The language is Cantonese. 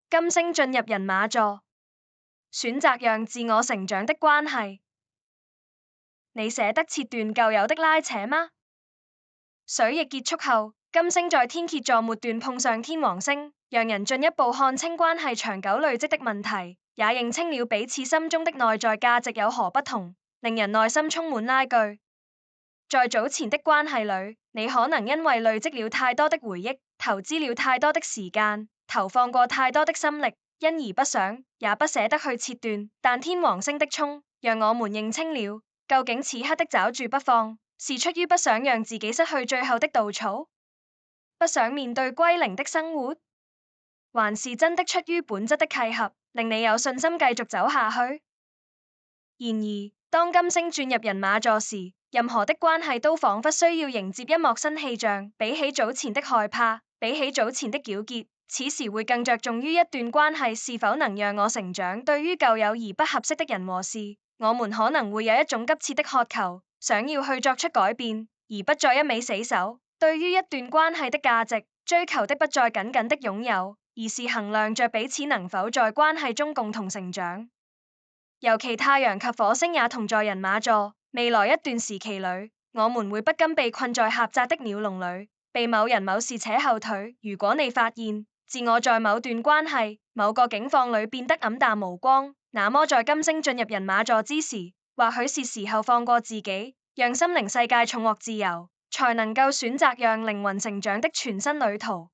金星進入人馬座，選擇讓自我成長的關係。你捨得切斷舊有的拉扯嗎？水逆結束後，金星在天蠍座末段碰上天王星，讓人進一步看清關係長久累積的問題，也認清了彼此心中的內在價值有何不同，令人內心充滿拉鋸。在早前的關係裡，你可能因為累積了太多的回憶，投資了太多的時間，投放過太多的心力，因而不想也不捨得去切斷。但天王星的衝，讓我們認清了，究竟此刻的抓住不放，是出於不想讓自己失去最後的稻草，不想面對歸零的生活，還是真的出於本質的契合，令你有信心繼續走下去？然而，當金星轉入人馬座時，任何的關係都仿佛需要迎接一幕新氣象。比起早前的害怕，比起早前的糾結，此時會更着重於一段關係是否能讓我成長。對於舊有而不合適的人和事，我們可能會有一種急切的渴求，想要去作出改變，而不再一味死守。對於一段關係的價值，追求的不再僅僅的擁有，而是衡量着彼此能否在關係中共同成長。尤其太陽及火星也同在人馬座，未來一段時期裡，我們會不禁被困在狹窄的鳥籠裡，被某人某事扯後腿。如果你發現自我在某段關係、某個境況裡變得黯淡無光，那麼在金星進入人馬座之時，或許是時候放過自己，讓心靈世界重獲自由，才能夠選擇讓靈魂成長的全新旅途。